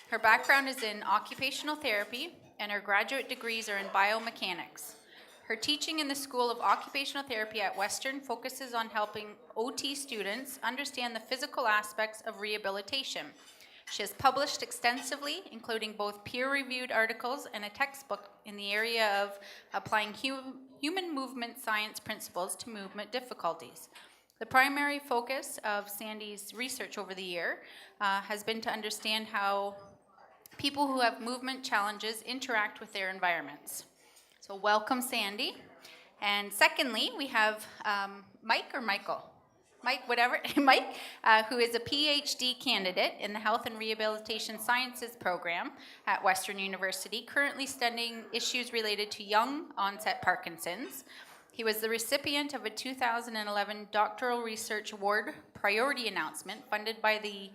Her background is in occupational therapy, and her graduate degrees are in biomechanics. Her teaching in the School of Occupational Therapy at Western focuses on helping OT students understand the physical aspects of rehabilitation. She has published extensively, including both peer-reviewed articles and a textbook in the area of applying human movement science principles to movement difficulties. The primary focus of Sandi's research over the year has been to understand how people who have movement challenges interact with their environments. So welcome, Sandi. And secondly, we have Mike or Michael? Mike, whatever, Mike, who is a PhD candidate in the Health and Rehabilitation Sciences program at Western University, currently studying issues related to young onset Parkinson's. He was the recipient of a 2011 Doctoral Research Award priority announcement funded by the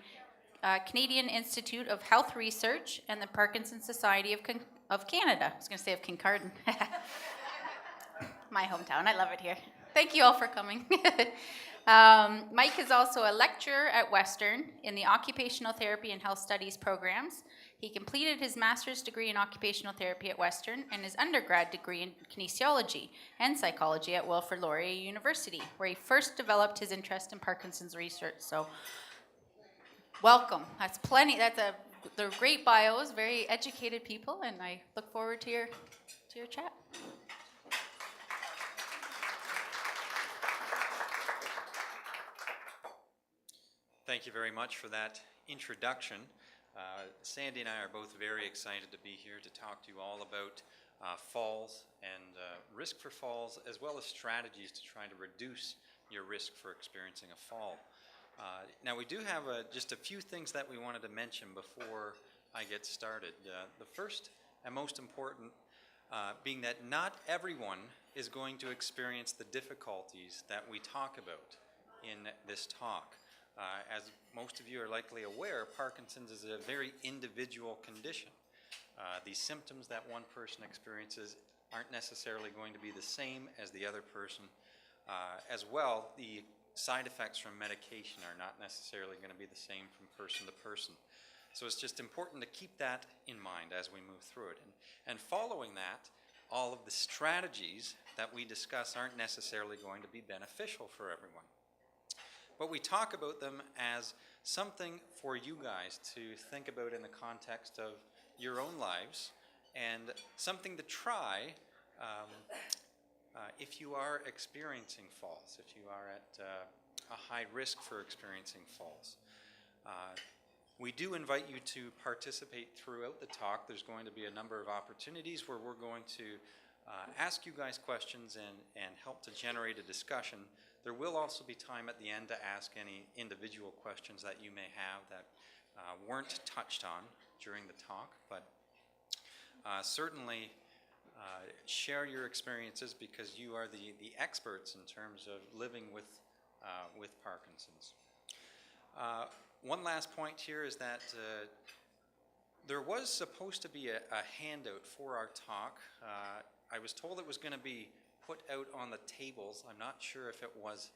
Canadian Institute of Health Research and the Parkinson Society of Canada. I was going to say of Kincardine. My hometown. I love it here. Thank you all for coming. Mike is also a lecturer at Western in the Occupational Therapy and Health Studies programs. He completed his master's degree in occupational therapy at Western and his undergrad degree in kinesiology and psychology at Wilfrid Laurier University, where he first developed his interest in Parkinson's research. So, welcome. That's plenty. They're great bios, very educated people, and I look forward to your chat. Thank you very much for that introduction. Sandi and I are both very excited to be here to talk to you all about falls and risk for falls, as well as strategies to try to reduce your risk for experiencing a fall. Now we do have just a few things that we wanted to mention before I get started. The first and most important being that not everyone is going to experience the difficulties that we talk about in this talk. As most of you are likely aware, Parkinson's is a very individual condition. The symptoms that one person experiences aren't necessarily going to be the same as the other person. As well, the side effects from medication are not necessarily going to be the same from person to person. So it's just important to keep that in mind as we move through it. And following that, all of the strategies that we discuss aren't necessarily going to be beneficial for everyone. But we talk about them as something for you guys to think about in the context of your own lives, and something to try if you are experiencing falls, if you are at a high risk for experiencing falls. We do invite you to participate throughout the talk. There's going to be a number of opportunities where we're going to ask you guys questions and help to generate a discussion. There will also be time at the end to ask any individual questions that you may have that weren't touched on during the talk, but certainly share your experiences, because you are the experts in terms of living with Parkinson's. One last point here is that there was supposed to be a handout for our talk. I was told it was going to be put out on the tables. I'm not sure if it was.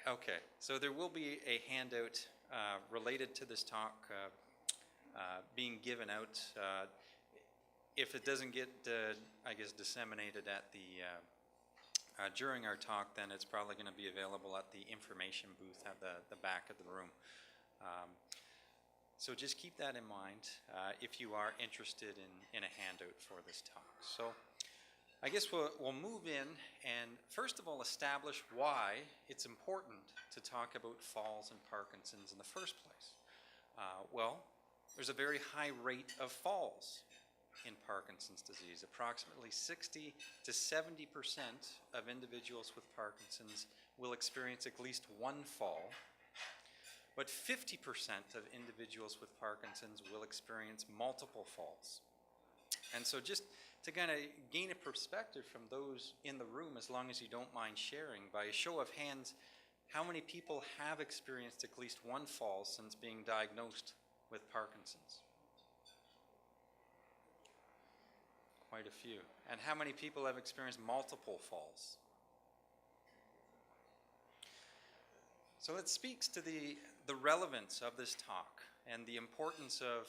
Okay, so there will be a handout related to this talk being given out. If it doesn't get, I guess, disseminated at during our talk, then it's probably going to be available at the information booth at the back of the room. So just keep that in mind if you are interested in a handout for this talk. So I guess we'll move in and first of all establish why it's important to talk about falls and Parkinson's in the first place. Well, there's a very high rate of falls in Parkinson's disease. Approximately 60 to 70% of individuals with Parkinson's will experience at least one fall, but 50% of individuals with Parkinson's will experience multiple falls. And so just to kind of gain a perspective from those in the room, as long as you don't mind sharing, by a show of hands, how many people have experienced at least one fall since being diagnosed with Parkinson's? Quite a few. And how many people have experienced multiple falls? So it speaks to the relevance of this talk and the importance of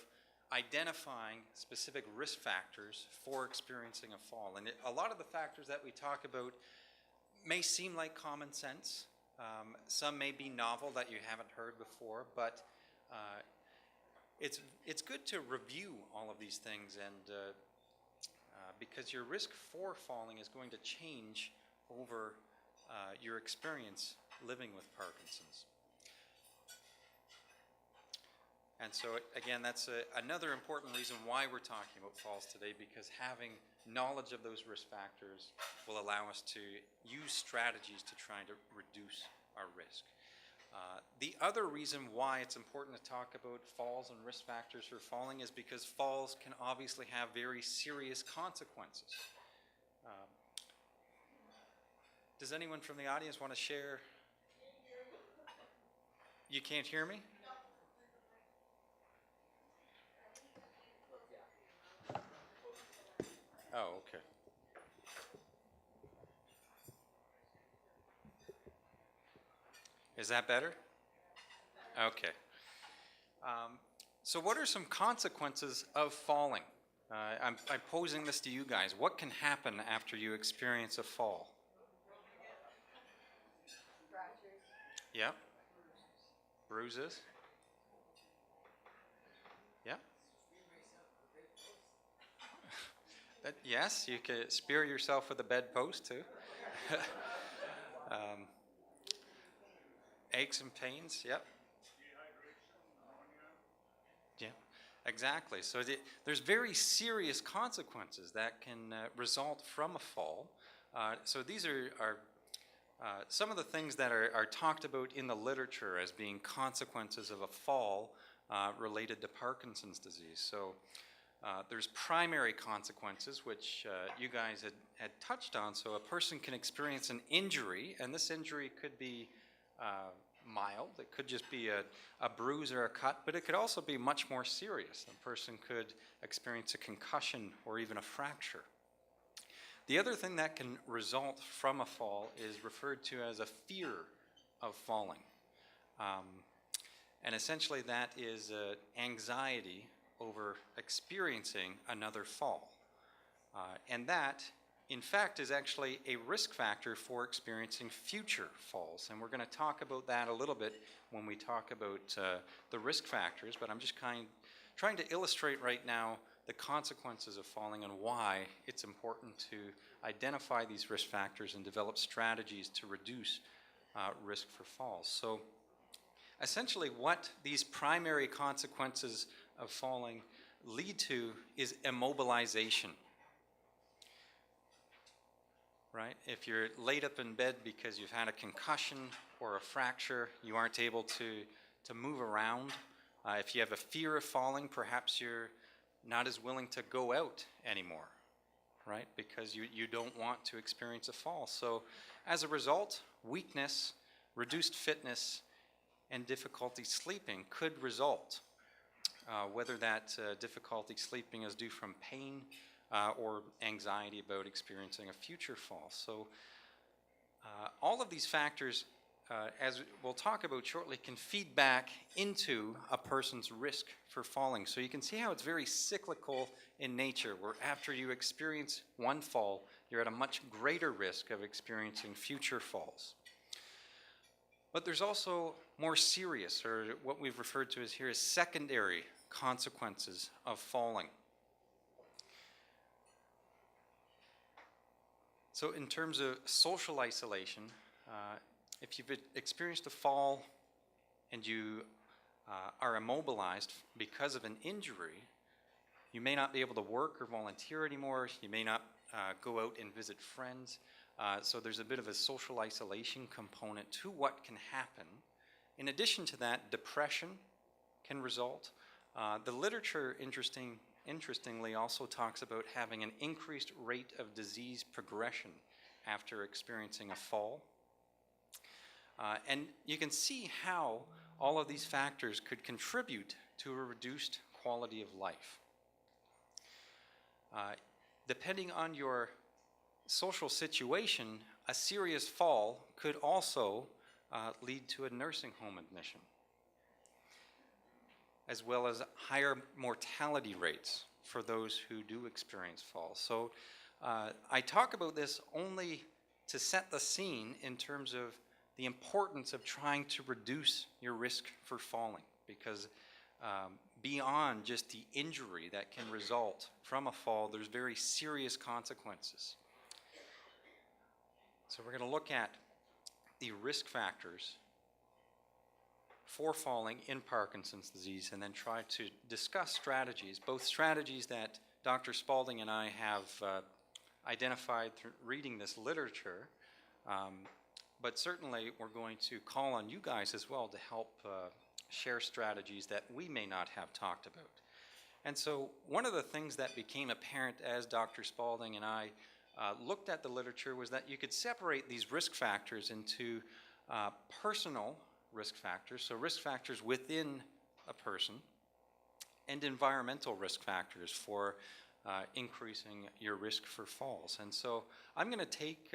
identifying specific risk factors for experiencing a fall. And a lot of the factors that we talk about may seem like common sense. Some may be novel that you haven't heard before, but it's good to review all of these things, and because your risk for falling is going to change over your experience living with Parkinson's. And so, again, that's another important reason why we're talking about falls today, because having knowledge of those risk factors will allow us to use strategies to try to reduce our risk. The other reason why it's important to talk about falls and risk factors for falling is because falls can obviously have very serious consequences. Does anyone from the audience want to share? You can't hear me? Oh, okay. Is that better? Okay. So what are some consequences of falling? I'm posing this to you guys. What can happen after you experience a fall? Yeah. Bruises. Yeah. Yes, you could spear yourself with a bedpost too. Aches and pains. Yep. Yeah, exactly. So there's very serious consequences that can result from a fall. So these are some of the things that are talked about in the literature as being consequences of a fall related to Parkinson's disease. So there's primary consequences, which you guys had touched on. So a person can experience an injury, and this injury could be mild. It could just be a bruise or a cut, but it could also be much more serious. A person could experience a concussion or even a fracture. The other thing that can result from a fall is referred to as a fear of falling. And essentially that is anxiety over experiencing another fall. And that, in fact, is actually a risk factor for experiencing future falls. And we're going to talk about that a little bit when we talk about the risk factors, but I'm just trying to illustrate right now the consequences of falling and why it's important to identify these risk factors and develop strategies to reduce risk for falls. So essentially what these primary consequences of falling lead to is immobilization. Right? If you're laid up in bed because you've had a concussion or a fracture, you aren't able to move around. If you have a fear of falling, perhaps you're not as willing to go out anymore, right? Because you don't want to experience a fall. So as a result, weakness, reduced fitness, and difficulty sleeping could result. Whether that difficulty sleeping is due from pain or anxiety about experiencing a future fall. So all of these factors, as we'll talk about shortly, can feed back into a person's risk for falling. So you can see how it's very cyclical in nature, where after you experience one fall, you're at a much greater risk of experiencing future falls. But there's also more serious, or what we've referred to as here as secondary consequences of falling. So in terms of social isolation, if you've experienced a fall and you are immobilized because of an injury, you may not be able to work or volunteer anymore. You may not go out and visit friends. So there's a bit of a social isolation component to what can happen. In addition to that, depression can result. The literature, interestingly, also talks about having an increased rate of disease progression after experiencing a fall. And you can see how all of these factors could contribute to a reduced quality of life. Depending on your social situation, a serious fall could also lead to a nursing home admission. as well as higher mortality rates for those who do experience falls. So I talk about this only to set the scene in terms of the importance of trying to reduce your risk for falling, because beyond just the injury that can result from a fall, there's very serious consequences. So we're going to look at the risk factors for falling in Parkinson's disease, and then try to discuss strategies, both strategies that Dr. Spalding and I have identified through reading this literature, but certainly we're going to call on you guys as well to help share strategies that we may not have talked about. And so one of the things that became apparent as Dr. Spalding and I looked at the literature was that you could separate these risk factors into personal risk factors, so risk factors within a person, and environmental risk factors for increasing your risk for falls. And so I'm going to take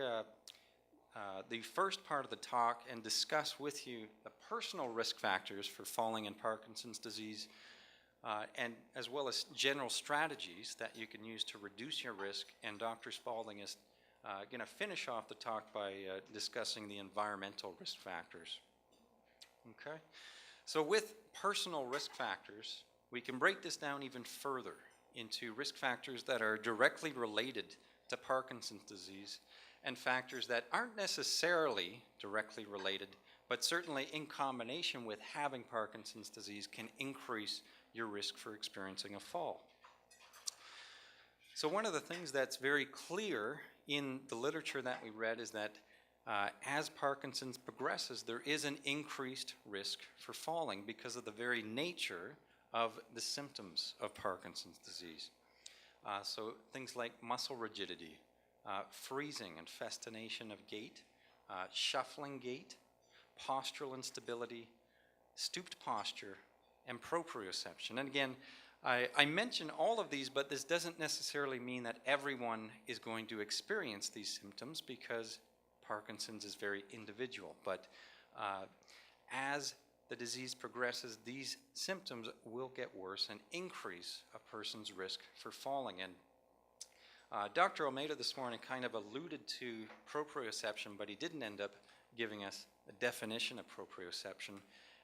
the first part of the talk and discuss with you the personal risk factors for falling in Parkinson's disease, and as well as general strategies that you can use to reduce your risk. And Dr. Spalding is going to finish off the talk by discussing the environmental risk factors. Okay? So with personal risk factors, we can break this down even further into risk factors that are directly related to Parkinson's disease and factors that aren't necessarily directly related, but certainly in combination with having Parkinson's disease can increase your risk for experiencing a fall. So one of the things that's very clear in the literature that we read is that as Parkinson's progresses, there is an increased risk for falling because of the very nature of the symptoms of Parkinson's disease. So things like muscle rigidity, freezing and festination of gait, shuffling gait, postural instability, stooped posture, and proprioception. And again, I mention all of these, but this doesn't necessarily mean that everyone is going to experience these symptoms, because Parkinson's is very individual. But as the disease progresses, these symptoms will get worse and increase a person's risk for falling. And Dr. Almeida this morning kind of alluded to proprioception, but he didn't end up giving us a definition of proprioception.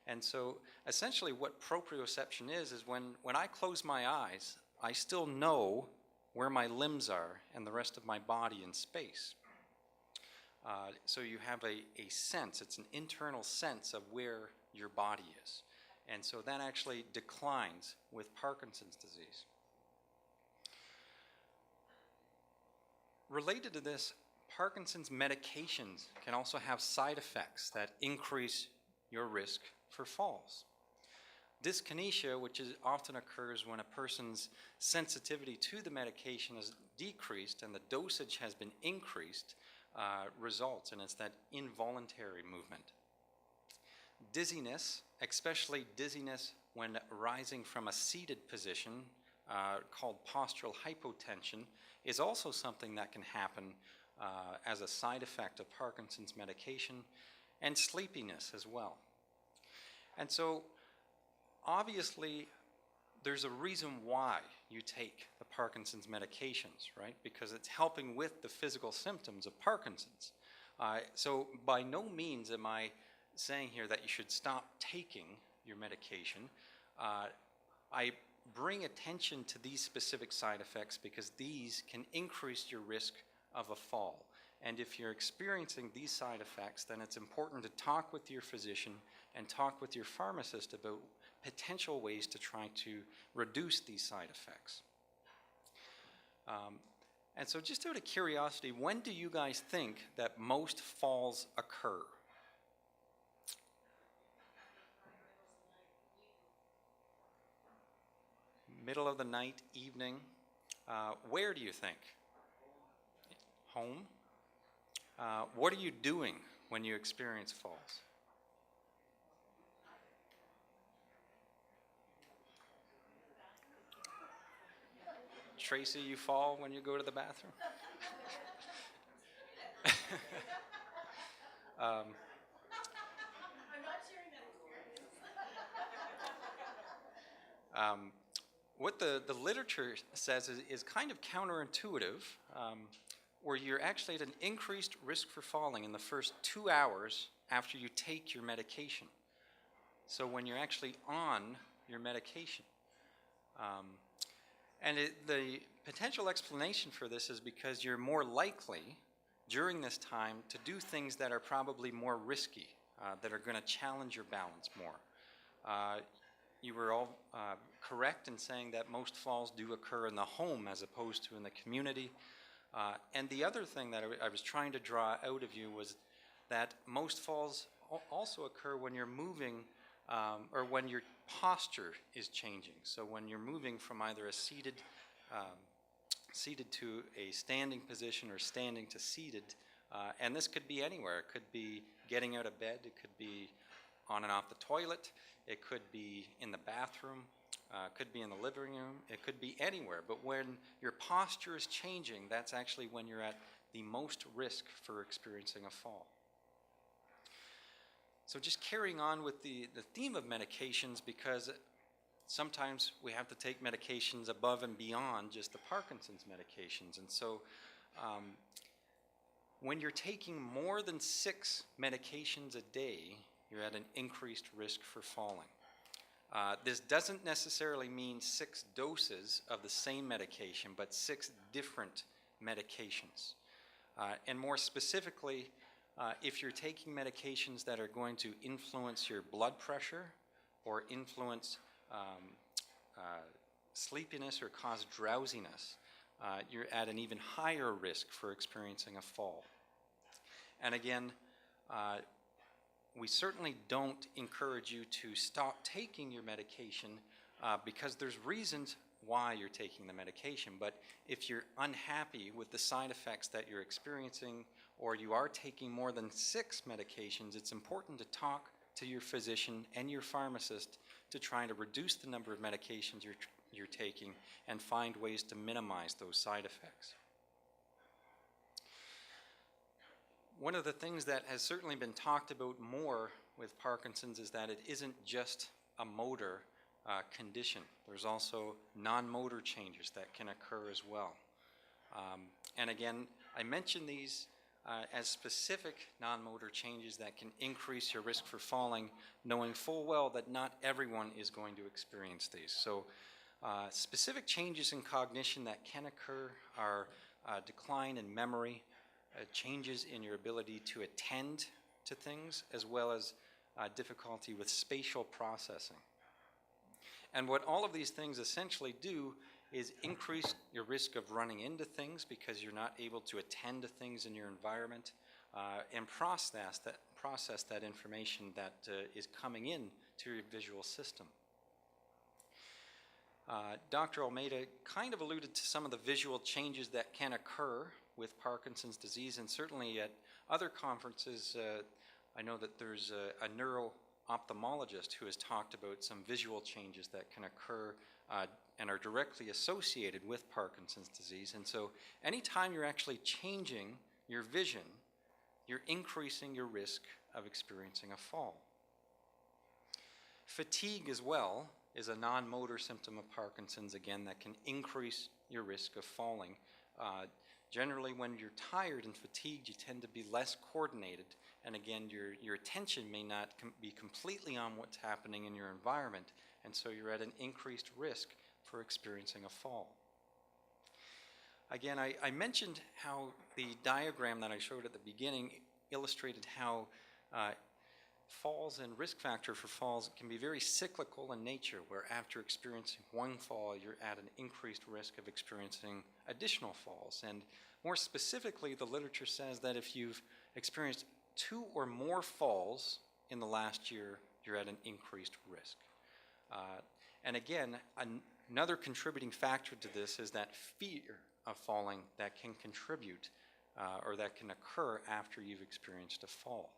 And so essentially what proprioception is when I close my eyes, I still know where my limbs are and the rest of my body in space. So you have a sense, it's an internal sense of where your body is. And so that actually declines with Parkinson's disease. Related to this, Parkinson's medications can also have side effects that increase your risk for falls. Dyskinesia, which often occurs when a person's sensitivity to the medication is decreased and the dosage has been increased, results, and it's that involuntary movement. Dizziness, especially dizziness when rising from a seated position, called postural hypotension, is also something that can happen as a side effect of Parkinson's medication, and sleepiness as well. And so obviously there's a reason why you take the Parkinson's medications, right? Because it's helping with the physical symptoms of Parkinson's. So by no means am I saying here that you should stop taking your medication. I bring attention to these specific side effects because these can increase your risk of a fall. And if you're experiencing these side effects, then it's important to talk with your physician and talk with your pharmacist about potential ways to try to reduce these side effects. And so just out of curiosity, when do you guys think that most falls occur? Middle of the night, evening. Where do you think? Home? What are you doing when you experience falls? Tracy, you fall when you go to the bathroom? I'm not sharing that experience. What the literature says is kind of counterintuitive, where you're actually at an increased risk for falling in the first 2 hours after you take your medication. So when you're actually on your medication. The potential explanation for this is because you're more likely during this time to do things that are probably more risky, that are going to challenge your balance more. You were all correct in saying that most falls do occur in the home as opposed to in the community. And the other thing that I was trying to draw out of you was that most falls also occur when you're moving or when your posture is changing. So when you're moving from either a seated to a standing position or standing to seated, and this could be anywhere. It could be getting out of bed, it could be on and off the toilet, it could be in the bathroom, it could be in the living room, it could be anywhere. But when your posture is changing, that's actually when you're at the most risk for experiencing a fall. So just carrying on with the theme of medications, because sometimes we have to take medications above and beyond just the Parkinson's medications. And so when you're taking more than 6 medications a day, you're at an increased risk for falling. This doesn't necessarily mean 6 doses of the same medication, but 6 different medications. And more specifically, if you're taking medications that are going to influence your blood pressure or influence sleepiness or cause drowsiness, you're at an even higher risk for experiencing a fall. And again, we certainly don't encourage you to stop taking your medication because there's reasons why you're taking the medication. But if you're unhappy with the side effects that you're experiencing, or you are taking more than 6 medications, it's important to talk to your physician and your pharmacist to try to reduce the number of medications you're taking and find ways to minimize those side effects. One of the things that has certainly been talked about more with Parkinson's is that it isn't just a motor condition. There's also non-motor changes that can occur as well. And again, I mention these as specific non-motor changes that can increase your risk for falling, knowing full well that not everyone is going to experience these. So specific changes in cognition that can occur are decline in memory, changes in your ability to attend to things, as well as difficulty with spatial processing. And what all of these things essentially do is increase your risk of running into things because you're not able to attend to things in your environment and process that information that is coming in to your visual system. Dr. Almeida kind of alluded to some of the visual changes that can occur with Parkinson's disease, and certainly at other conferences, I know that there's a neuro-ophthalmologist who has talked about some visual changes that can occur and are directly associated with Parkinson's disease. And so anytime you're actually changing your vision, you're increasing your risk of experiencing a fall. Fatigue as well is a non-motor symptom of Parkinson's, again, that can increase your risk of falling. Generally, when you're tired and fatigued, you tend to be less coordinated, and again, your attention may not be completely on what's happening in your environment, and so you're at an increased risk for experiencing a fall. Again, I mentioned how the diagram that I showed at the beginning illustrated how falls and risk factor for falls can be very cyclical in nature, where after experiencing one fall, you're at an increased risk of experiencing additional falls. And more specifically, the literature says that if you've experienced 2 or more falls in the last year, you're at an increased risk. And again, another contributing factor to this is that fear of falling that can contribute or that can occur after you've experienced a fall.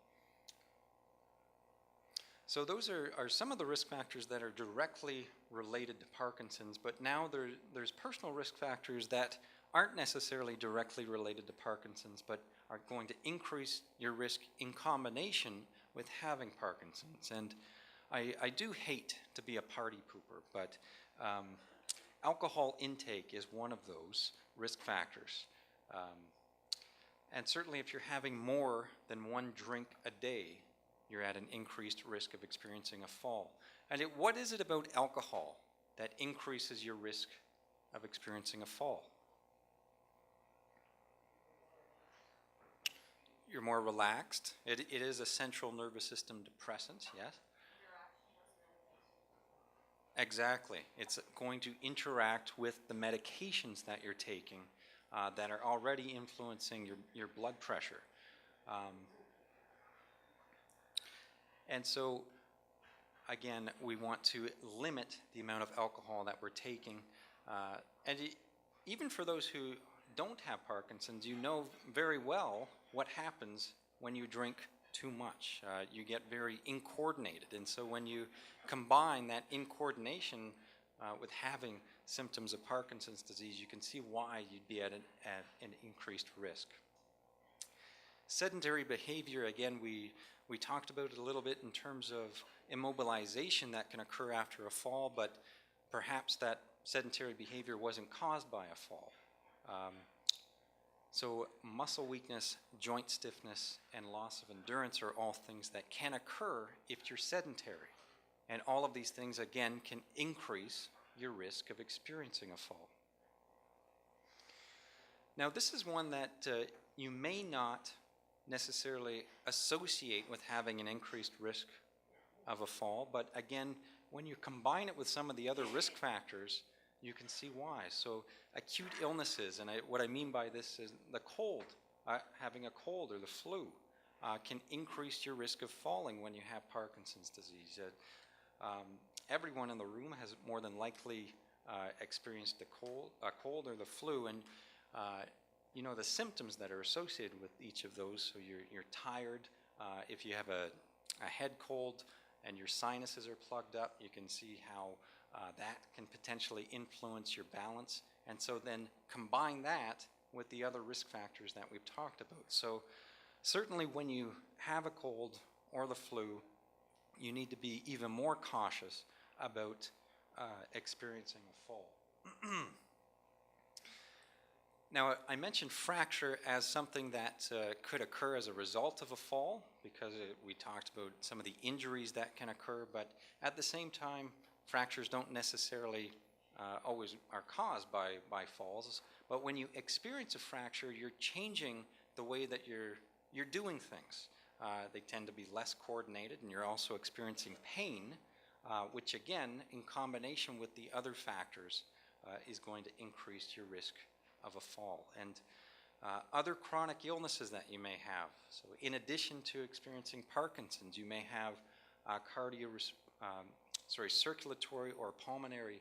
So those are some of the risk factors that are directly related to Parkinson's, but now there's personal risk factors that aren't necessarily directly related to Parkinson's, but are going to increase your risk in combination with having Parkinson's. And I do hate to be a party pooper, but Alcohol intake is one of those risk factors. And certainly if you're having more than one drink a day, you're at an increased risk of experiencing a fall. And what is it about alcohol that increases your risk of experiencing a fall? You're more relaxed. It is a central nervous system depressant, yes? Exactly. It's going to interact with the medications that you're taking that are already influencing your blood pressure. And so, again, we want to limit the amount of alcohol that we're taking. Even for those who don't have Parkinson's, you know very well what happens when you drink too much. You get very incoordinated. And so when you combine that incoordination with having symptoms of Parkinson's disease, you can see why you'd be at an increased risk. Sedentary behavior, again, we talked about it a little bit in terms of immobilization that can occur after a fall, but perhaps that sedentary behavior wasn't caused by a fall. So muscle weakness, joint stiffness, and loss of endurance are all things that can occur if you're sedentary. And all of these things, again, can increase your risk of experiencing a fall. Now, this is one that you may not necessarily associate with having an increased risk of a fall, but again, when you combine it with some of the other risk factors, you can see why. So acute illnesses, and what I mean by this is the cold, having a cold or the flu, can increase your risk of falling when you have Parkinson's disease. Everyone in the room has more than likely experienced a cold or the flu, and you know the symptoms that are associated with each of those. So you're tired. If you have a head cold and your sinuses are plugged up, you can see how that can potentially influence your balance. And so then combine that with the other risk factors that we've talked about. So certainly when you have a cold or the flu, you need to be even more cautious about experiencing a fall. Now, I mentioned fracture as something that could occur as a result of a fall because we talked about some of the injuries that can occur, but at the same time, fractures don't necessarily always are caused by falls, but when you experience a fracture, you're changing the way that you're doing things. They tend to be less coordinated, and you're also experiencing pain, which again, in combination with the other factors, is going to increase your risk of a fall. And other chronic illnesses that you may have. So in addition to experiencing Parkinson's, you may have circulatory or pulmonary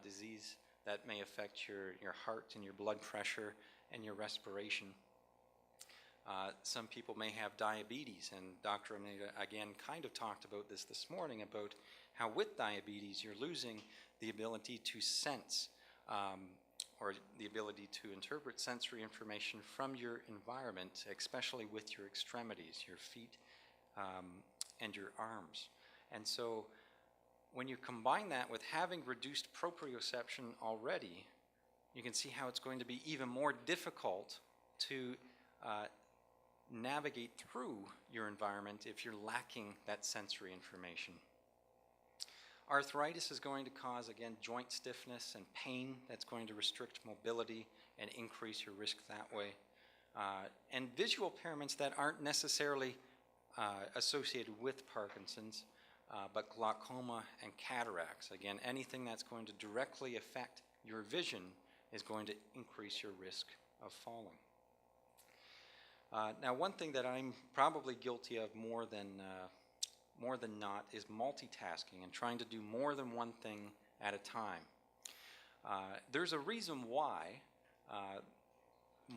disease that may affect your heart and your blood pressure and your respiration. Some people may have diabetes, and Dr. Anita again kind of talked about this morning about how with diabetes you're losing the ability to sense or the ability to interpret sensory information from your environment, especially with your extremities, your feet and your arms. And so when you combine that with having reduced proprioception already, you can see how it's going to be even more difficult to navigate through your environment if you're lacking that sensory information. Arthritis is going to cause, again, joint stiffness and pain. That's going to restrict mobility and increase your risk that way. And visual impairments that aren't necessarily associated with Parkinson's, but glaucoma and cataracts. Again, anything that's going to directly affect your vision is going to increase your risk of falling. Now, one thing that I'm probably guilty of more than not is multitasking and trying to do more than one thing at a time. There's a reason why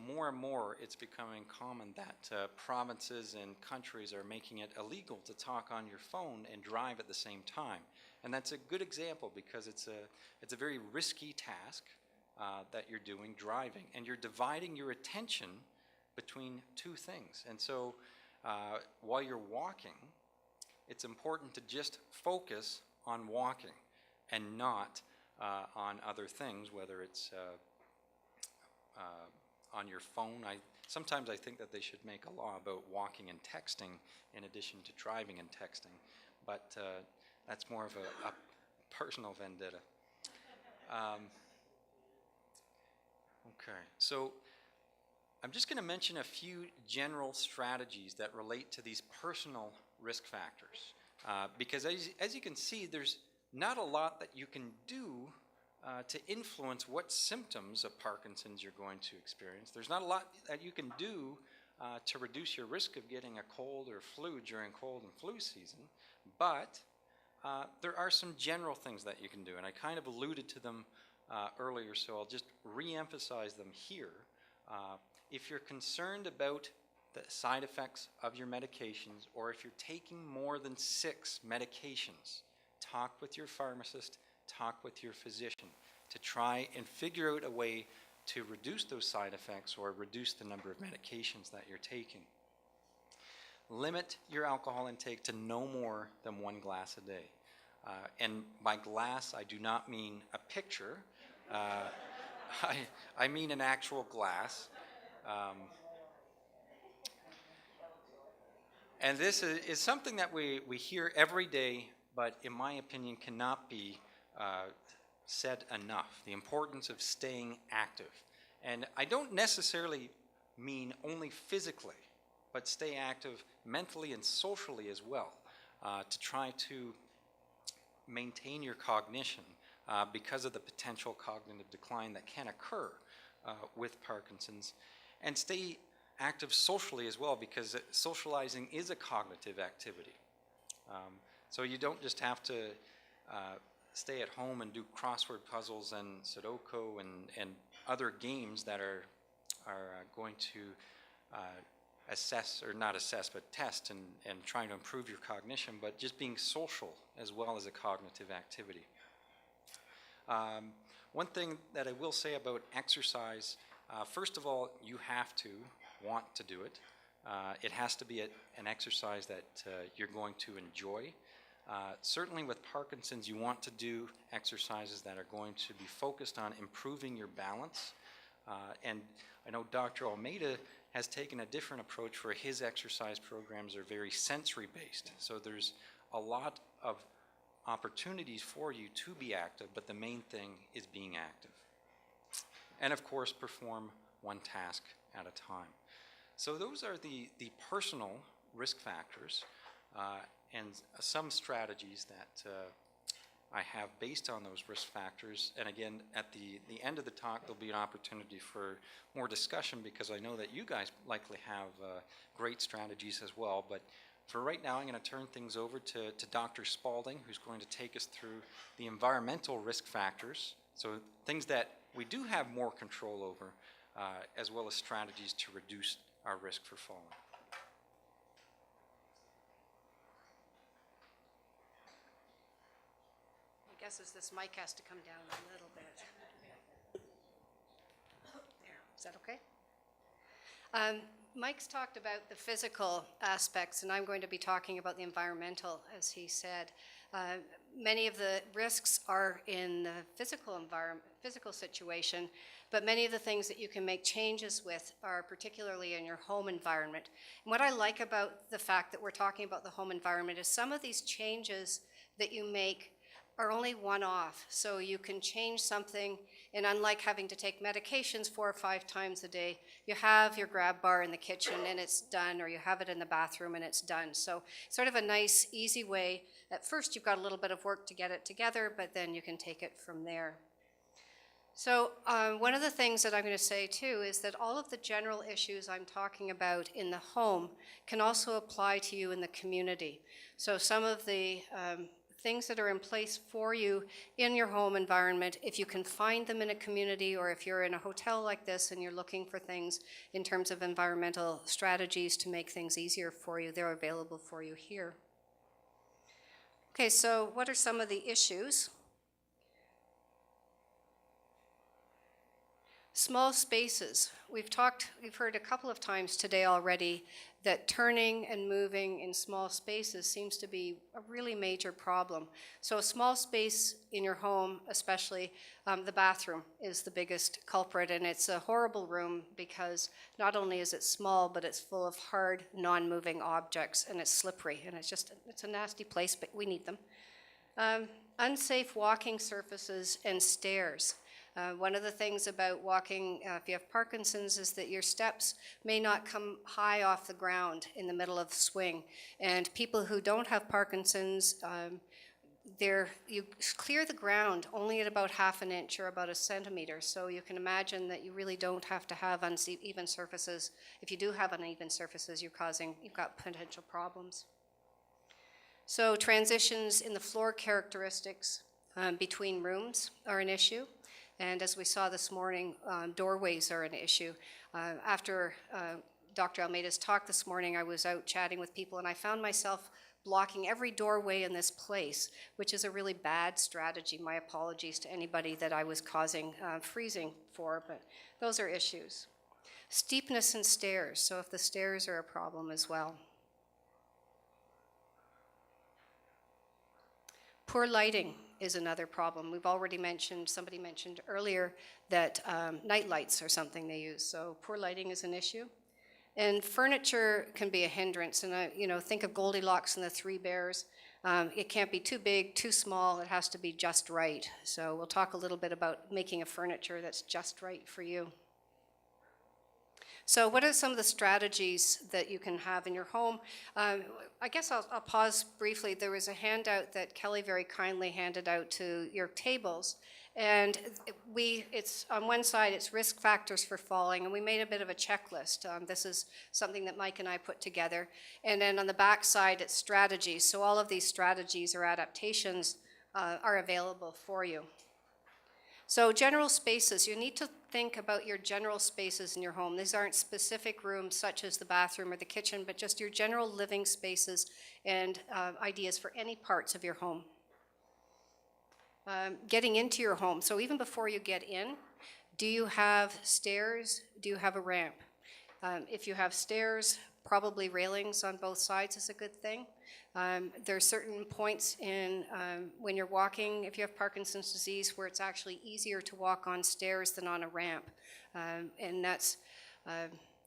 more and more it's becoming common that provinces and countries are making it illegal to talk on your phone and drive at the same time. And that's a good example because it's a very risky task that you're doing, driving, and you're dividing your attention between two things. And so while you're walking, it's important to just focus on walking and not on other things, whether it's on your phone. Sometimes I think that they should make a law about walking and texting in addition to driving and texting, but that's more of a personal vendetta. Okay, so I'm just going to mention a few general strategies that relate to these personal risk factors, because as you can see, there's not a lot that you can do to influence what symptoms of Parkinson's you're going to experience. There's not a lot that you can do to reduce your risk of getting a cold or flu during cold and flu season, but there are some general things that you can do, and I kind of alluded to them earlier, so I'll just re-emphasize them here. If you're concerned about the side effects of your medications, or if you're taking more than 6 medications, talk with your pharmacist, talk with your physician to try and figure out a way to reduce those side effects or reduce the number of medications that you're taking. Limit your alcohol intake to no more than 1 glass a day. And by glass, I do not mean a picture. I mean an actual glass. And this is something that we hear every day, but in my opinion cannot be said enough. The importance of staying active. And I don't necessarily mean only physically, but stay active mentally and socially as well, to try to maintain your cognition because of the potential cognitive decline that can occur with Parkinson's, and stay active socially as well, because socializing is a cognitive activity. So you don't just have to stay at home and do crossword puzzles and Sudoku and other games that are going to assess, or not assess, but test and trying to improve your cognition, but just being social as well as a cognitive activity. One thing that I will say about exercise, first of all, you have to want to do it. It has to be an exercise that you're going to enjoy. Certainly with Parkinson's, you want to do exercises that are going to be focused on improving your balance. And I know Dr. Almeida has taken a different approach where his exercise programs are very sensory based. So there's a lot of opportunities for you to be active, but the main thing is being active. And of course, perform one task at a time. So those are the personal risk factors and some strategies that I have based on those risk factors. And again, at the end of the talk, there'll be an opportunity for more discussion, because I know that you guys likely have great strategies as well. But for right now, I'm going to turn things over to Dr. Spalding, who's going to take us through the environmental risk factors, so things that we do have more control over, as well as strategies to reduce our risk for falling. I guess as this mic has to come down a little bit. There, is that okay? Mike's talked about the physical aspects, and I'm going to be talking about the environmental, as he said. Many of the risks are in the physical environment, physical situation, but many of the things that you can make changes with are particularly in your home environment. And what I like about the fact that we're talking about the home environment is some of these changes that you make are only one-off. So you can change something, and unlike having to take medications 4 or 5 times a day, you have your grab bar in the kitchen and it's done, or you have it in the bathroom and it's done. So sort of a nice, easy way. At first you've got a little bit of work to get it together, but then you can take it from there. So one of the things that I'm going to say too is that all of the general issues I'm talking about in the home can also apply to you in the community. So some of the things that are in place for you in your home environment, if you can find them in a community, or if you're in a hotel like this and you're looking for things in terms of environmental strategies to make things easier for you, they're available for you here. Okay, so what are some of the issues? Small spaces. We've heard a couple of times today already that turning and moving in small spaces seems to be a really major problem. So a small space in your home, especially the bathroom, is the biggest culprit, and it's a horrible room because not only is it small, but it's full of hard, non-moving objects, and it's slippery, and it's a nasty place, but we need them. Unsafe walking surfaces and stairs. One of the things about walking, if you have Parkinson's, is that your steps may not come high off the ground in the middle of the swing. And people who don't have Parkinson's, you clear the ground only at about half an inch or about a centimeter. So you can imagine that you really don't have to have uneven surfaces. If you do have uneven surfaces, you've got potential problems. So transitions in the floor characteristics between rooms are an issue. And as we saw this morning, doorways are an issue. After Dr. Almeida's talk this morning, I was out chatting with people, and I found myself blocking every doorway in this place, which is a really bad strategy. My apologies to anybody that I was causing freezing for, but those are issues. Steepness in stairs, so if the stairs are a problem as well. Poor lighting is another problem. We've already somebody mentioned earlier that night lights are something they use, so poor lighting is an issue. And furniture can be a hindrance, and think of Goldilocks and the Three Bears. It can't be too big, too small, it has to be just right. So we'll talk a little bit about making a furniture that's just right for you. So what are some of the strategies that you can have in your home? I guess I'll pause briefly. There was a handout that Kelly very kindly handed out to your tables. And it's on one side, it's risk factors for falling, and we made a bit of a checklist. This is something that Mike and I put together. And then on the back side, it's strategies. So all of these strategies or adaptations are available for you. So general spaces, you need to think about your general spaces in your home. These aren't specific rooms such as the bathroom or the kitchen, but just your general living spaces and ideas for any parts of your home. Getting into your home. So even before you get in, do you have stairs? Do you have a ramp? If you have stairs, probably railings on both sides is a good thing. There are certain points in when you're walking, if you have Parkinson's disease, where it's actually easier to walk on stairs than on a ramp.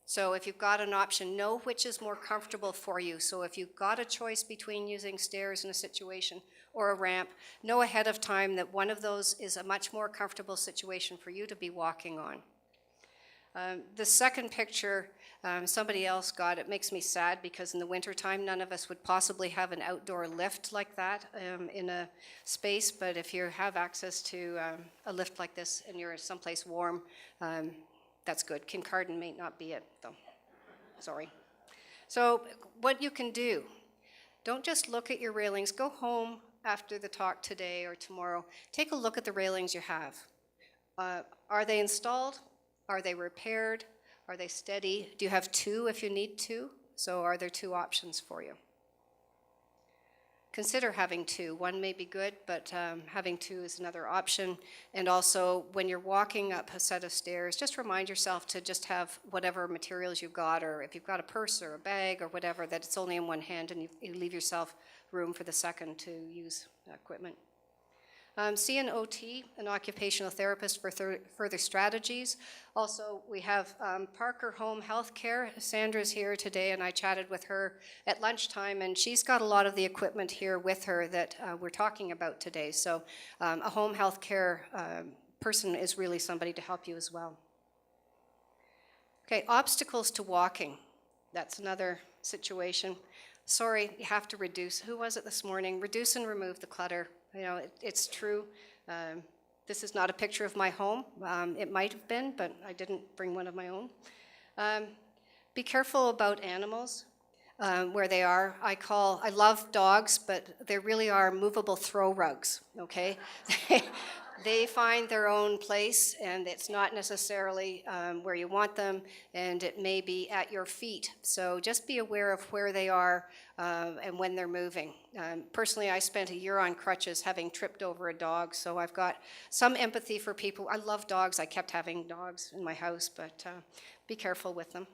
So if you've got an option, know which is more comfortable for you. So if you've got a choice between using stairs in a situation or a ramp, know ahead of time that one of those is a much more comfortable situation for you to be walking on. The second picture, somebody else got. It makes me sad because in the wintertime, none of us would possibly have an outdoor lift like that in a space. But if you have access to a lift like this and you're someplace warm, that's good. Kincardine may not be it, though. Sorry. So what you can do, don't just look at your railings. Go home after the talk today or tomorrow. Take a look at the railings you have. Are they installed? Are they repaired? Are they steady? Do you have two if you need two? So are there two options for you? Consider having two. One may be good, but having two is another option. And also, when you're walking up a set of stairs, just remind yourself to just have whatever materials you've got, or if you've got a purse or a bag or whatever, that it's only in one hand and you leave yourself room for the second to use equipment. See an OT, an occupational therapist, for further strategies. Also, we have Parker Home Healthcare. Sandra's here today, and I chatted with her at lunchtime, and she's got a lot of the equipment here with her that we're talking about today. So a home healthcare person is really somebody to help you as well. Okay, obstacles to walking. That's another situation. Sorry, you have to reduce. Who was it this morning? Reduce and remove the clutter. It's true. This is not a picture of my home. It might have been, but I didn't bring one of my own. Be careful about animals, where they are. I love dogs, but they really are movable throw rugs, okay? They find their own place, and it's not necessarily where you want them, and it may be at your feet. So just be aware of where they are and when they're moving. Personally, I spent a year on crutches having tripped over a dog, so I've got some empathy for people. I love dogs. I kept having dogs in my house, but be careful with them.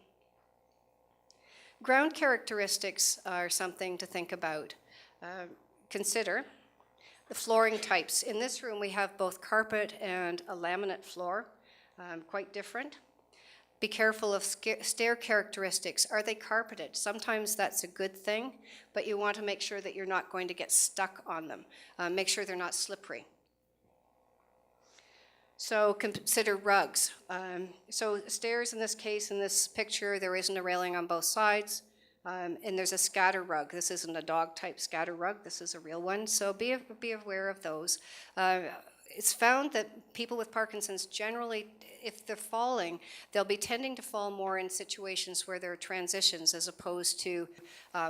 Ground characteristics are something to think about. Consider the flooring types. In this room, we have both carpet and a laminate floor, quite different. Be careful of stair characteristics. Are they carpeted? Sometimes that's a good thing, but you want to make sure that you're not going to get stuck on them. Make sure they're not slippery. So consider rugs. So stairs in this case, in this picture, there isn't a railing on both sides. And there's a scatter rug. This isn't a dog type scatter rug. This is a real one. So be aware of those. It's found that people with Parkinson's generally, if they're falling, they'll be tending to fall more in situations where there are transitions as opposed to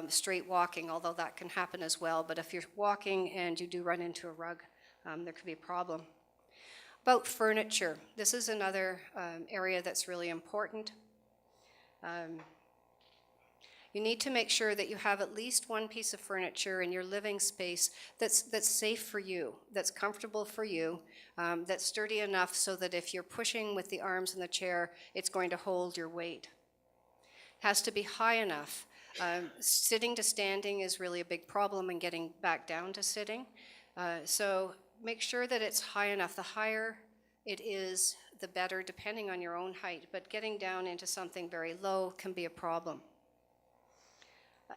straight walking, although that can happen as well. But if you're walking and you do run into a rug, there could be a problem. About furniture. This is another area that's really important. You need to make sure that you have at least one piece of furniture in your living space that's safe for you, that's comfortable for you, that's sturdy enough so that if you're pushing with the arms in the chair, it's going to hold your weight. It has to be high enough. Sitting to standing is really a big problem, and getting back down to sitting. So make sure that it's high enough. The higher it is, the better, depending on your own height. But getting down into something very low can be a problem.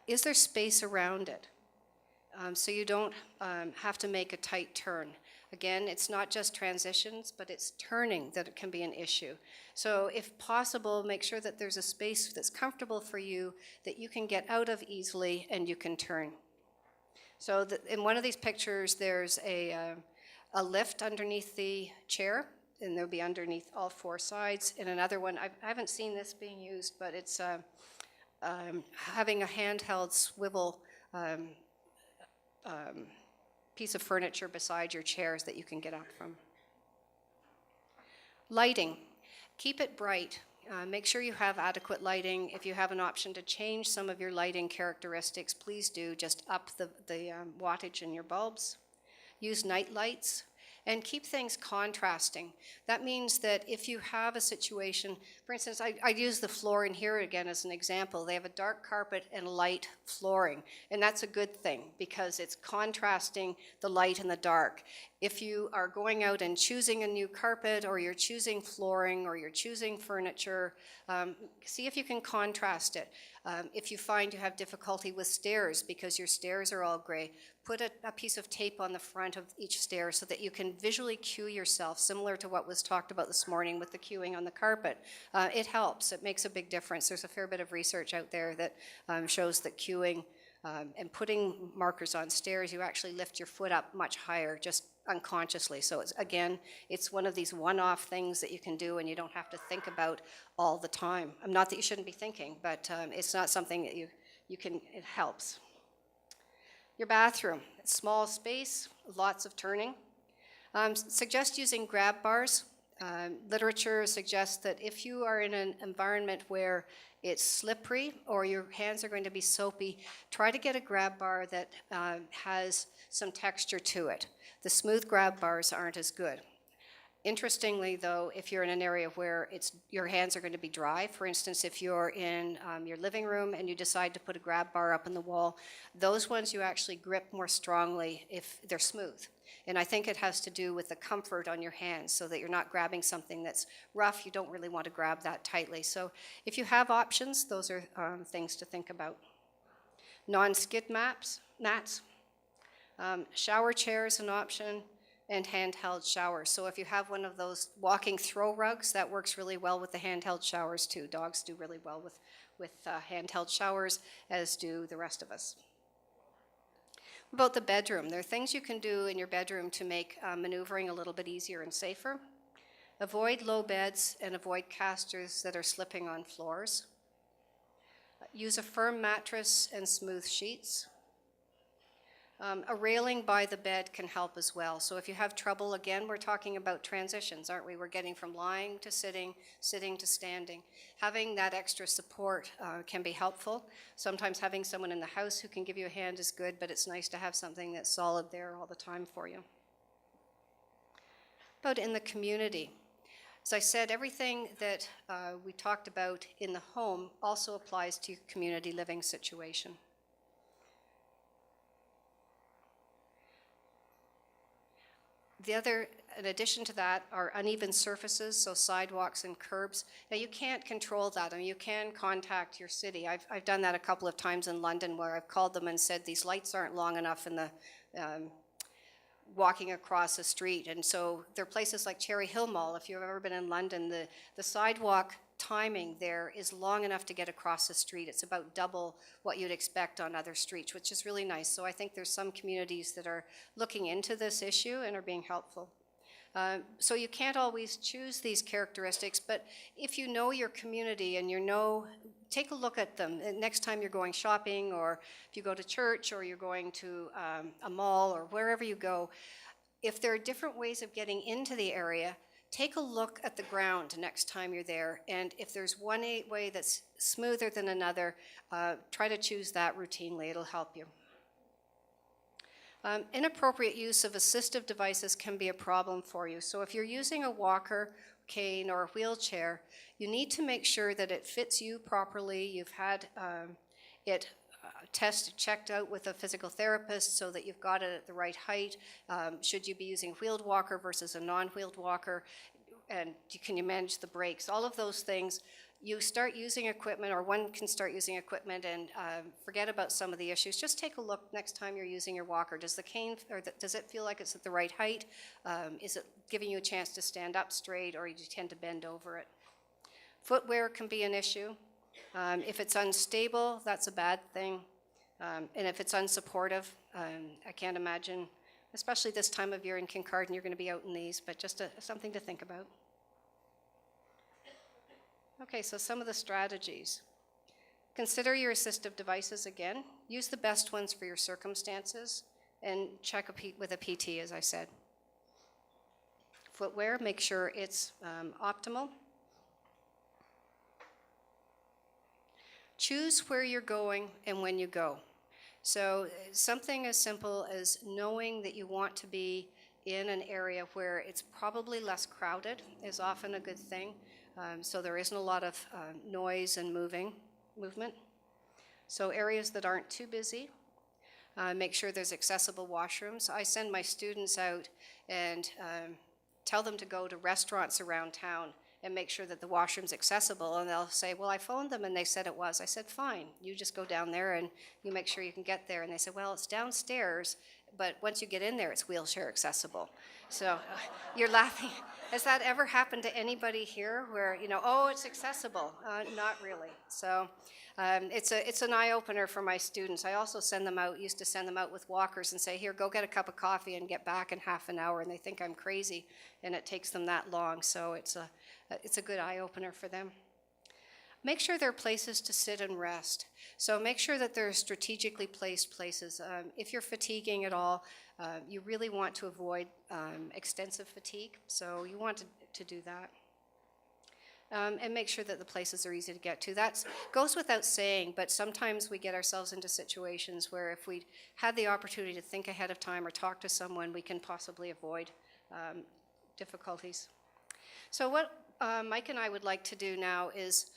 Is there space around it? So you don't have to make a tight turn. Again, it's not just transitions, but it's turning that can be an issue. So if possible, make sure that there's a space that's comfortable for you, that you can get out of easily and you can turn. So in one of these pictures, there's a lift underneath the chair, and there'll be underneath all four sides. In another one, I haven't seen this being used, but it's having a handheld swivel piece of furniture beside your chairs that you can get up from. Lighting. Keep it bright. Make sure you have adequate lighting. If you have an option to change some of your lighting characteristics, please do. Just up the wattage in your bulbs. Use night lights. And keep things contrasting. That means that if you have a situation, for instance, I use the floor in here again as an example. They have a dark carpet and light flooring, and that's a good thing because it's contrasting the light and the dark. If you are going out and choosing a new carpet, or you're choosing flooring, or you're choosing furniture, see if you can contrast it. If you find you have difficulty with stairs because your stairs are all gray, put a piece of tape on the front of each stair so that you can visually cue yourself, similar to what was talked about this morning with the cueing on the carpet. It helps. It makes a big difference. There's a fair bit of research out there that shows that cueing and putting markers on stairs, you actually lift your foot up much higher just unconsciously. So it's one of these one-off things that you can do and you don't have to think about all the time. Not that you shouldn't be thinking, but it's not something that you can, it helps. Your bathroom, small space, lots of turning. Suggest using grab bars. Literature suggests that if you are in an environment where it's slippery or your hands are going to be soapy, try to get a grab bar that has some texture to it. The smooth grab bars aren't as good. Interestingly, though, if you're in an area where your hands are going to be dry, for instance, if you're in your living room and you decide to put a grab bar up in the wall, those ones you actually grip more strongly if they're smooth. And I think it has to do with the comfort on your hands so that you're not grabbing something that's rough. You don't really want to grab that tightly. So if you have options, those are things to think about. Non-skid mats, shower chairs an option, and handheld showers. So if you have one of those walking throw rugs, that works really well with the handheld showers too. Dogs do really well with handheld showers, as do the rest of us. About the bedroom, there are things you can do in your bedroom to make maneuvering a little bit easier and safer. Avoid low beds and avoid casters that are slipping on floors. Use a firm mattress and smooth sheets. A railing by the bed can help as well. So if you have trouble, again, we're talking about transitions, aren't we? We're getting from lying to sitting, sitting to standing. Having that extra support can be helpful. Sometimes having someone in the house who can give you a hand is good, but it's nice to have something that's solid there all the time for you. About in the community. As I said, everything that we talked about in the home also applies to your community living situation. The other, in addition to that, are uneven surfaces, so sidewalks and curbs. Now, you can't control that. I mean, you can contact your city. I've done that a couple of times in London where I've called them and said, these lights aren't long enough in the walking across the street. And so there are places like Cherry Hill Mall. If you've ever been in London, the sidewalk timing there is long enough to get across the street. It's about double what you'd expect on other streets, which is really nice. So I think there's some communities that are looking into this issue and are being helpful. So you can't always choose these characteristics, but if you know your community and take a look at them next time you're going shopping, or if you go to church, or you're going to a mall, or wherever you go. If there are different ways of getting into the area, take a look at the ground next time you're there, and if there's one way that's smoother than another, try to choose that routinely. It'll help you. Inappropriate use of assistive devices can be a problem for you. So if you're using a walker, cane, or a wheelchair, you need to make sure that it fits you properly. You've had it checked out with a physical therapist so that you've got it at the right height. Should you be using a wheeled walker versus a non-wheeled walker? And can you manage the brakes? All of those things. You start using equipment, or one can start using equipment, and forget about some of the issues. Just take a look next time you're using your walker. Does the cane, does it feel like it's at the right height? Is it giving you a chance to stand up straight, or you tend to bend over it? Footwear can be an issue. If it's unstable, that's a bad thing. And if it's unsupportive, I can't imagine, especially this time of year in Kincardine, you're going to be out in these, but just something to think about. Okay, so some of the strategies. Consider your assistive devices again. Use the best ones for your circumstances, and check with a PT, as I said. Footwear, make sure it's optimal. Choose where you're going and when you go. So something as simple as knowing that you want to be in an area where it's probably less crowded is often a good thing. So there isn't a lot of noise and movement. So areas that aren't too busy. Make sure there's accessible washrooms. I send my students out and tell them to go to restaurants around town and make sure that the washroom's accessible. And they'll say, well, I phoned them and they said it was. I said, fine, you just go down there and you make sure you can get there. And they said, well, it's downstairs, but once you get in there, it's wheelchair accessible. So you're laughing. Has that ever happened to anybody here where, oh, it's accessible? Not really. So it's an eye-opener for my students. I also used to send them out with walkers and say, here, go get a cup of coffee and get back in half an hour. And they think I'm crazy, and it takes them that long. So it's a good eye-opener for them. Make sure there are places to sit and rest. So make sure that there are strategically placed places. If you're fatiguing at all, you really want to avoid extensive fatigue. So you want to do that. And make sure that the places are easy to get to. That goes without saying, but sometimes we get ourselves into situations where if we had the opportunity to think ahead of time or talk to someone, we can possibly avoid difficulties. So what Mike and I would like to do now is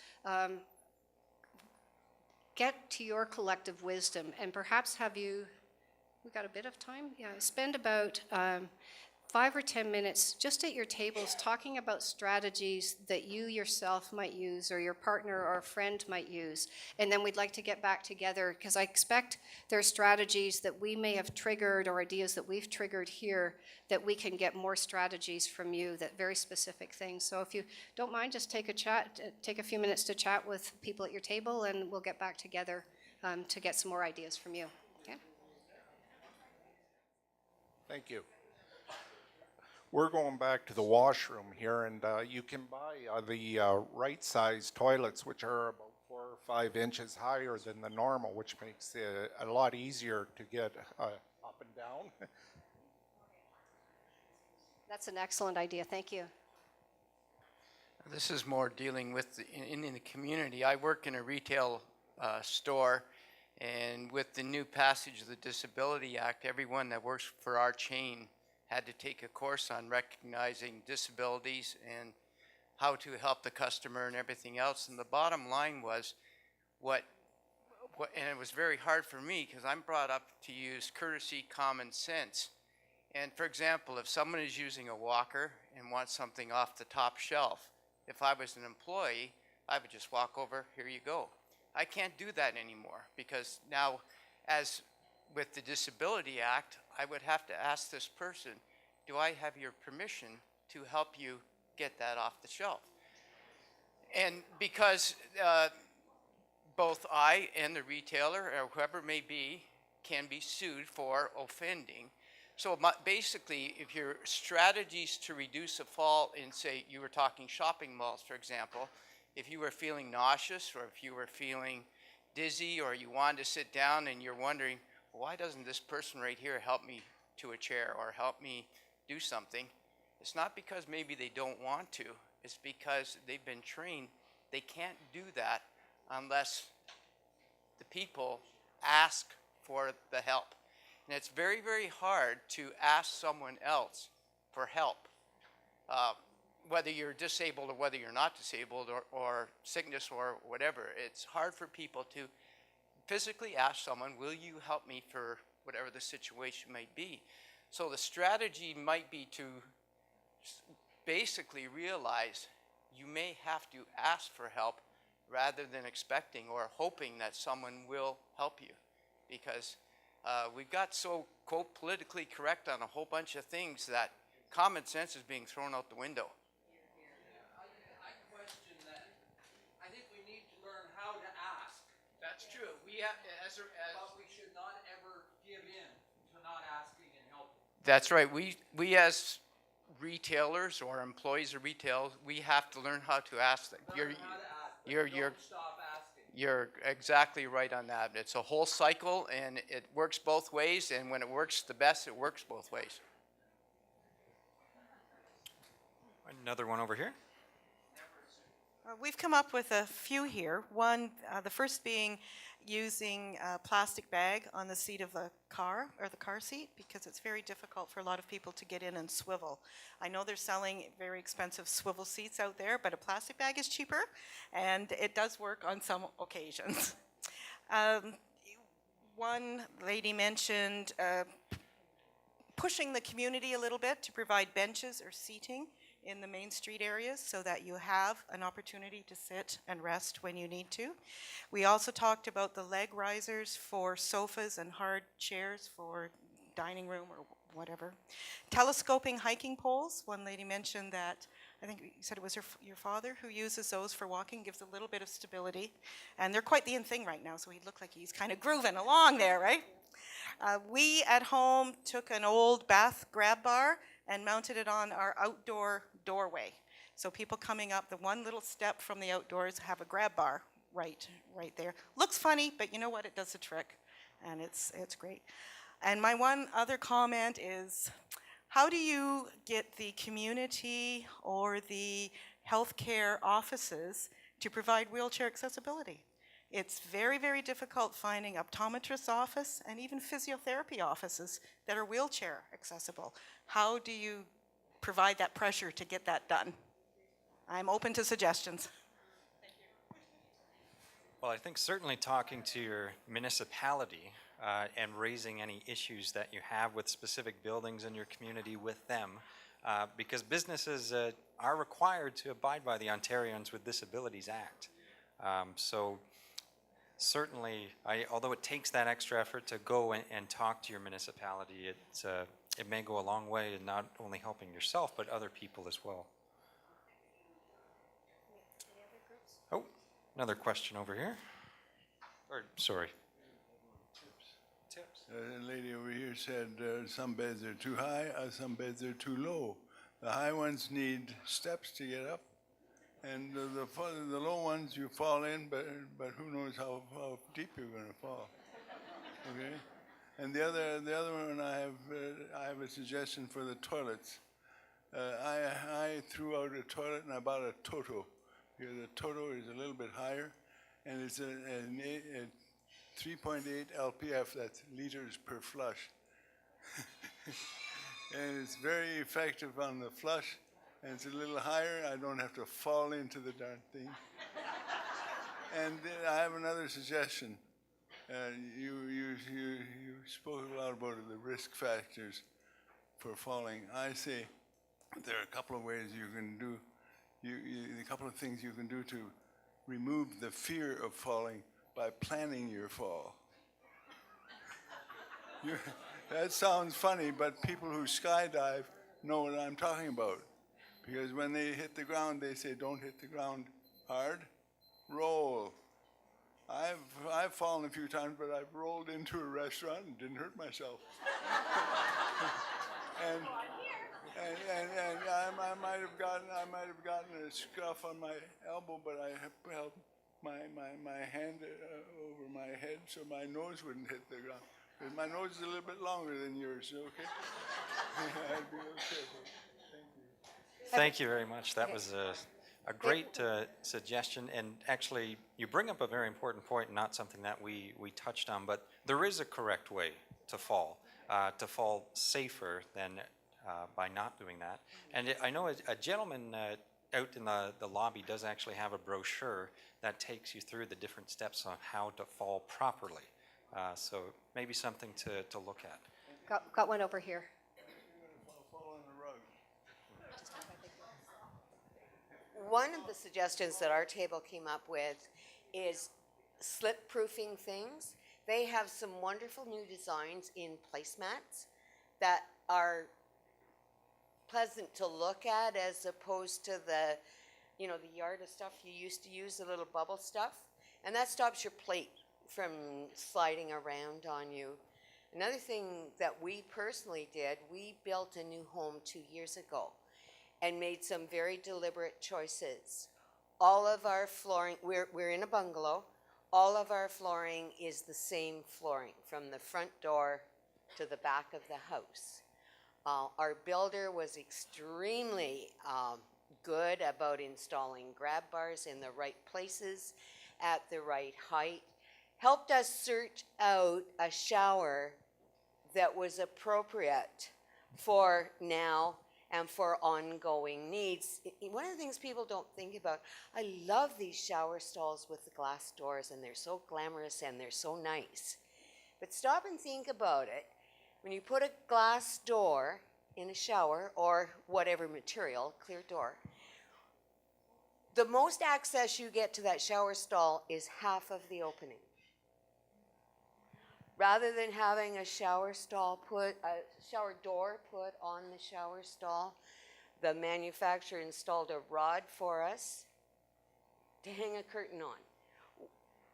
get to your collective wisdom, and perhaps we've got a bit of time? Yeah, spend about 5 or 10 minutes just at your tables talking about strategies that you yourself might use, or your partner or a friend might use. And then we'd like to get back together, because I expect there are strategies that we may have triggered, or ideas that we've triggered here, that we can get more strategies from you, that very specific things. So if you don't mind, just take a few minutes to chat with people at your table, and we'll get back together to get some more ideas from you. Okay? Thank you. We're going back to the washroom here, and you can buy the right-sized toilets, which are about 4 or 5 inches higher than the normal, which makes it a lot easier to get up down. That's an excellent idea. Thank you. This is more dealing with in the community. I work in a retail store, and with the new passage of the Disability Act, everyone that works for our chain had to take a course on recognizing disabilities and how to help the customer and everything else. And the bottom line was and it was very hard for me because I'm brought up to use courtesy, common sense. And for example, if someone is using a walker and wants something off the top shelf, if I was an employee, I would just walk over, here you go. I can't do that anymore because now, as with the Disability Act, I would have to ask this person, do I have your permission to help you get that off the shelf? And because both I and the retailer, or whoever it may be, can be sued for offending. So basically, if your strategies to reduce a fall in, say, you were talking shopping malls, for example, if you were feeling nauseous or if you were feeling dizzy or you wanted to sit down and you're wondering, well, why doesn't this person right here help me to a chair or help me do something? It's not because maybe they don't want to. It's because they've been trained. They can't do that unless the people ask for the help. And it's very, very hard to ask someone else for help, whether you're disabled or whether you're not disabled or sickness or whatever. It's hard for people to physically ask someone, will you help me for whatever the situation might be? So the strategy might be to basically realize you may have to ask for help rather than expecting or hoping that someone will help you, because we've got so, quote, politically correct on a whole bunch of things that common sense is being thrown out the window. I question that. I think we need to learn how to ask. That's true. We have, But we should not ever give in to not asking and helping. That's right. We as retailers or employees of retail, we have to learn how to ask them. Learn how to ask, but you're don't stop asking. You're exactly right on that. It's a whole cycle, and it works both ways, and when it works the best, it works both ways. Another one over here. We've come up with a few here. One, the first being using a plastic bag on the seat of the car or the car seat, because it's very difficult for a lot of people to get in and swivel. I know they're selling very expensive swivel seats out there, but a plastic bag is cheaper and it does work on some occasions. One lady mentioned pushing the community a little bit to provide benches or seating in the Main Street areas so that you have an opportunity to sit and rest when you need to. We also talked about the leg risers for sofas and hard chairs for dining room or whatever. Telescoping hiking poles. One lady mentioned that, I think you said it was your father who uses those for walking, gives a little bit of stability. And they're quite the in thing right now, so he looked like he's kind of grooving along there, right? We at home took an old bath grab bar and mounted it on our outdoor doorway. So people coming up the one little step from the outdoors have a grab bar right there. Looks funny, but you know what? It does the trick, and it's great. And my one other comment is, how do you get the community or the healthcare offices to provide wheelchair accessibility? It's very, very difficult finding optometrist office and even physiotherapy offices that are wheelchair accessible. How do you provide that pressure to get that done? I'm open to suggestions. Well, I think certainly talking to your municipality and raising any issues that you have with specific buildings in your community with them, because businesses are required to abide by the Ontarians with Disabilities Act. So certainly, although it takes that extra effort to go and talk to your municipality, it may go a long way in not only helping yourself, but other people as well. Oh, another question over here. Or, sorry. Tips. The lady over here said some beds are too high, some beds are too low. The high ones need steps to get up, and the low ones you fall in, but who knows how deep you're going to fall. Okay? And the other one I have a suggestion for the toilets. I threw out a toilet and I bought a Toto. Because the Toto is a little bit higher, and it's a 3.8 LPF, that's liters per flush. And it's very effective on the flush, and it's a little higher. I don't have to fall into the darn thing. And then I have another suggestion. You spoke a lot about the risk factors for falling. I say there are a couple of ways you can do, a couple of things you can do to remove the fear of falling by planning your fall. That sounds funny, but people who skydive know what I'm talking about. Because when they hit the ground, they say, don't hit the ground hard, roll. I've fallen a few times, but I've rolled into a restaurant and didn't hurt myself. and I might have gotten a scuff on my elbow, but I held my hand over my head so my nose wouldn't hit the ground. Because my nose is a little bit longer than yours, okay? I'd be okay. Thank you. Thank you very much. That was a great suggestion, and actually you bring up a very important point, not something that we touched on, but there is a correct way to fall safer than by not doing that. And I know a gentleman out in the lobby does actually have a brochure that takes you through the different steps on how to fall properly. So maybe something to look at. Got one over here. Fall on the rug. One of the suggestions that our table came up with is slip-proofing things. They have some wonderful new designs in placemats that are pleasant to look at as opposed to the yard of stuff you used to use, the little bubble stuff. And that stops your plate from sliding around on you. Another thing that we personally did, we built a new home 2 years ago and made some very deliberate choices. All of our flooring, we're in a bungalow, all of our flooring is the same flooring from the front door to the back of the house. Our builder was extremely good about installing grab bars in the right places at the right height. Helped us search out a shower that was appropriate for now and for ongoing needs. One of the things people don't think about, I love these shower stalls with the glass doors, and they're so glamorous and they're so nice. But stop and think about it. When you put a glass door in a shower, or whatever material, clear door, the most access you get to that shower stall is half of the opening. Rather than having a shower door put on the shower stall, the manufacturer installed a rod for us to hang a curtain on.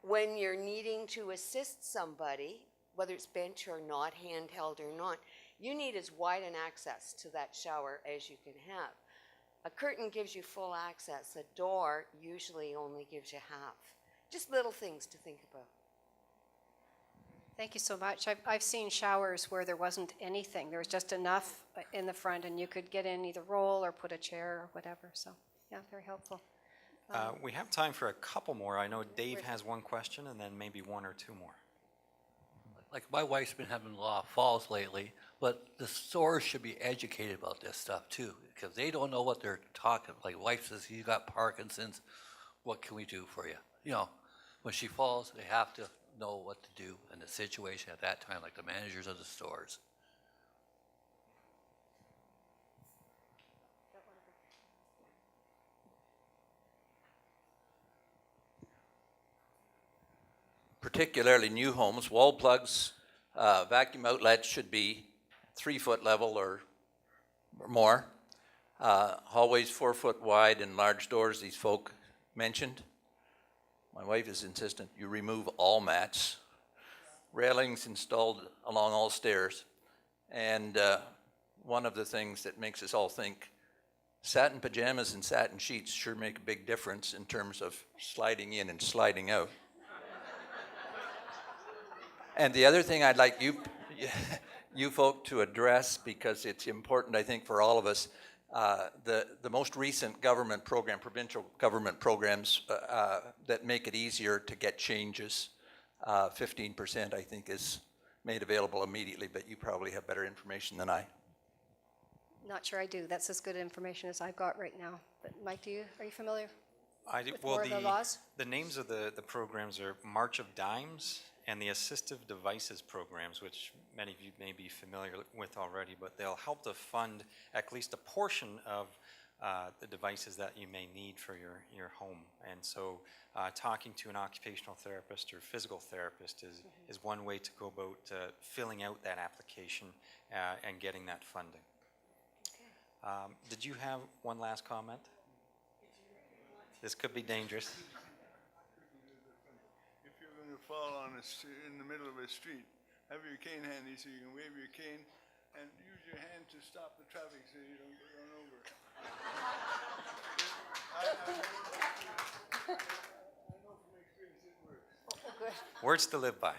When you're needing to assist somebody, whether it's bench or not, handheld or not, you need as wide an access to that shower as you can have. A curtain gives you full access. A door usually only gives you half. Just little things to think about. Thank you so much. I've seen showers where there wasn't anything. There was just enough in the front, and you could get in either roll or put a chair or whatever. So, yeah, very helpful. We have time for a couple more. I know Dave has one question, and then maybe one or two more. Like my wife's been having a lot of falls lately, but the stores should be educated about this stuff too, because they don't know what they're talking. Like wife says, you got Parkinson's, what can we do for you? You know, when she falls, they have to know what to do in the situation at that time, like the managers of the stores. Particularly new homes, wall plugs, vacuum outlets should be 3 foot level or more. Hallways 4 foot wide and large doors, these folk mentioned. My wife is insistent you remove all mats. Railings installed along all stairs. And one of the things that makes us all think, satin pajamas and satin sheets sure make a big difference in terms of sliding in and sliding out. And the other thing I'd like you you folk to address, because it's important, I think, for all of us. The most recent government program, provincial government programs that make it easier to get changes, 15% I think is made available immediately, but you probably have better information than I. Not sure I do. That's as good information as I've got right now. But Mike, are you familiar? I do, With well, more of the laws? the names of the programs are March of Dimes and the Assistive Devices programs, which many of you may be familiar with already, but they'll help to fund at least a portion of the devices that you may need for your home. And so talking to an occupational therapist or physical therapist is one way to go about filling out that application and getting that funding. Did you have one last comment? This could be dangerous. If you're going to fall on in the middle of a street, have your cane handy so you can wave your cane and use your hand to stop the traffic so you don't get run over. I know from experience it works. Words to live by.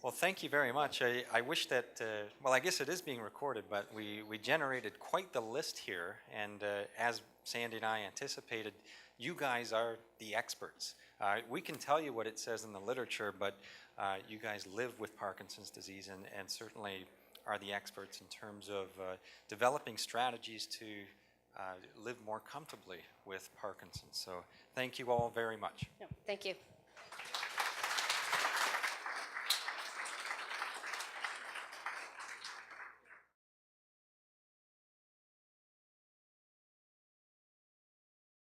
Well, thank you very much. I wish that, well, I guess it is being recorded, but we generated quite the list here. And as Sandy and I anticipated, you guys are the experts. We can tell you what it says in the literature, but you guys live with Parkinson's disease and certainly are the experts in terms of developing strategies to live more comfortably with Parkinson's. So thank you all very much. No, thank you.